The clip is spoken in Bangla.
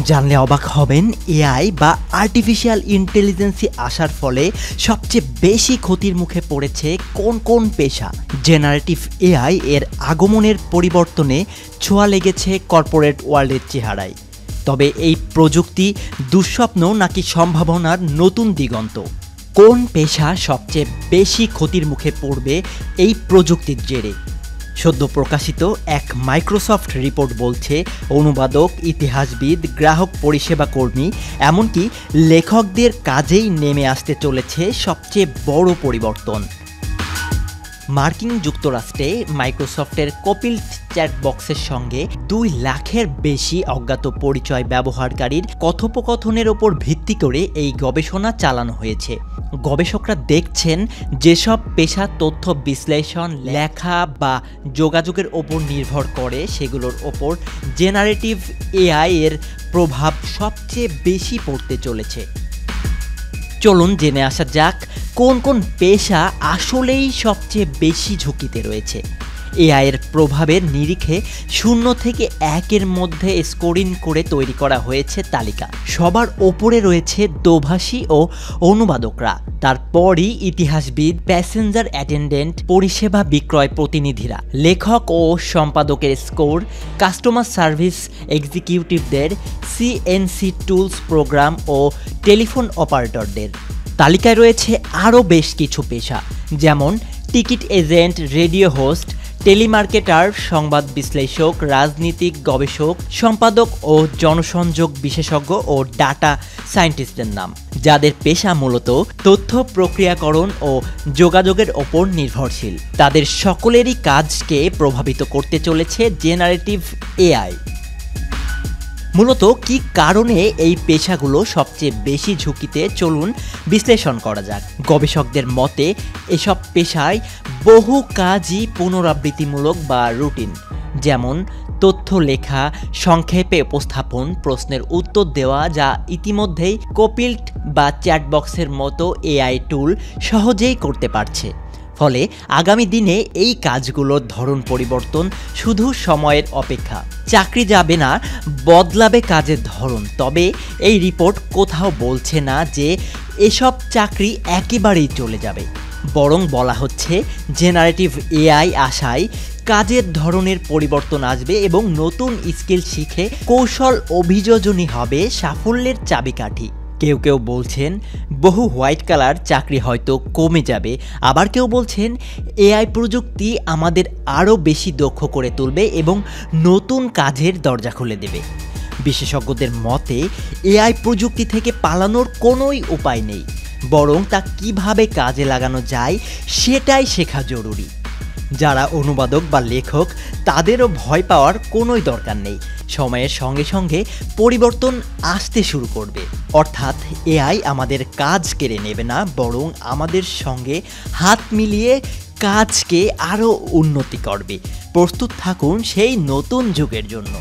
জানলে অবাক হবেন, এআই বা আর্টিফিশিয়াল ইন্টেলিজেন্সি আসার ফলে সবচেয়ে বেশি ক্ষতির মুখে পড়েছে কোন কোন পেশা। জেনারেটিভ এআই এর আগমনের পরিবর্তনে ছোঁয়া লেগেছে কর্পোরেট ওয়ার্ল্ডের চেহারায়। তবে এই প্রযুক্তি দুঃস্বপ্ন নাকি সম্ভাবনার নতুন দিগন্ত? কোন পেশা সবচেয়ে বেশি ক্ষতির মুখে পড়বে এই প্রযুক্তির জেরে? সদ্য প্রকাশিত এক মাইক্রোসফট রিপোর্ট বলছে, অনুবাদক, ইতিহাসবিদ, গ্রাহক পরিষেবা কর্মী, এমনকি লেখকদের কাজেই নেমে আসতে চলেছে সবচেয়ে বড় পরিবর্তন। মার্কিন যুক্তরাষ্ট্রে মাইক্রোসফটের কোপিল্ট চ্যাট বক্সের সঙ্গে 2 লাখের বেশি অজ্ঞাত পরিচয় ব্যবহারকারীর কথোপকথনের ওপর ভিত্তি করে এই গবেষণা চালানো হয়েছে। গবেষকরা দেখছেন, যেসব পেশা তথ্য বিশ্লেষণ, লেখা বা যোগাযোগের ওপর নির্ভর করে, সেগুলোর ওপর জেনারেটিভ এআই এর প্রভাব সবচেয়ে বেশি পড়তে চলেছে। চলুন জেনে আসা যাক কোন কোন পেশা আসলেই সবচেয়ে বেশি ঝুঁকিতে রয়েছে। এআই এর প্রভাবের নিরিখে 0 থেকে 1-এর মধ্যে স্কোরিং করে তৈরি করা হয়েছে তালিকা। সবার ওপরে রয়েছে দোভাষী ও অনুবাদকরা, তারপরই ইতিহাসবিদ, প্যাসেঞ্জার অ্যাটেন্ডেন্ট, পরিষেবা বিক্রয় প্রতিনিধিরা, লেখক ও সম্পাদকের স্কোর, কাস্টমার সার্ভিস এক্সিকিউটিভদের, সিএনসি টুলস প্রোগ্রাম ও টেলিফোন অপারেটরদের। তালিকায় রয়েছে আরও বেশ কিছু পেশা, যেমন ticket agent, radio host, telemarketer, সংবাদ বিশ্লেষক, রাজনীতিক গবেষক, সম্পাদক ও জনসংযোগ বিশেষজ্ঞ ও ডাটা সায়েন্টিস্টদের নাম, যাদের পেশা মূলত তথ্য প্রক্রিয়াকরণ ও যোগাযোগের ওপর নির্ভরশীল। তাদের সকলেরই কাজকে প্রভাবিত করতে চলেছে জেনারেটিভ এআই। মূলত কী কারণে এই পেশাগুলো সবচেয়ে বেশি ঝুঁকিতে, চলুন বিশ্লেষণ করা যাক। গবেষকদের মতে, এসব পেশায় বহু কাজই পুনরাবৃত্তিমূলক বা রুটিন, যেমন তথ্য লেখা, সংক্ষেপে উপস্থাপন, প্রশ্নের উত্তর দেওয়া, যা ইতিমধ্যেই কোপিল্ট বা চ্যাটবক্সের মতো এআই টুল সহজেই করতে পারছে। ফলে আগামী দিনে এই কাজগুলোর ধরন পরিবর্তন শুধু সময়ের অপেক্ষা। চাকরি যাবে না, বদলাবে কাজের ধরন। তবে এই রিপোর্ট কোথাও বলছে না যে এসব চাকরি একেবারেই চলে যাবে, বরং বলা হচ্ছে জেনারেটিভ এআই আসায় কাজের ধরনের পরিবর্তন আসবে এবং নতুন স্কিল শিখে কৌশল অভিযোজনই হবে সাফল্যের চাবিকাঠি। কেউ কেউ বলছেন বহু হোয়াইট কালার চাকরি হয়তো কমে যাবে, আবার কেউ বলছেন এআই প্রযুক্তি আমাদের আরও বেশি দক্ষ করে তুলবে এবং নতুন কাজের দরজা খুলে দেবে। বিশেষজ্ঞদের মতে, এআই প্রযুক্তি থেকে পালানোর কোনোই উপায় নেই, বরং তা কিভাবে কাজে লাগানো যায় সেটাই শেখা জরুরি। যারা অনুবাদক বা লেখক, তাদেরও ভয় পাওয়ার কোনোই দরকার নেই। সময়ের সঙ্গে সঙ্গে পরিবর্তন আসতে শুরু করবে। অর্থাৎ এআই আমাদের কাজ কেড়ে নেবে না, বরং আমাদের সঙ্গে হাত মিলিয়ে কাজকে আরও উন্নতি করবে। প্রস্তুত থাকুন সেই নতুন যুগের জন্য।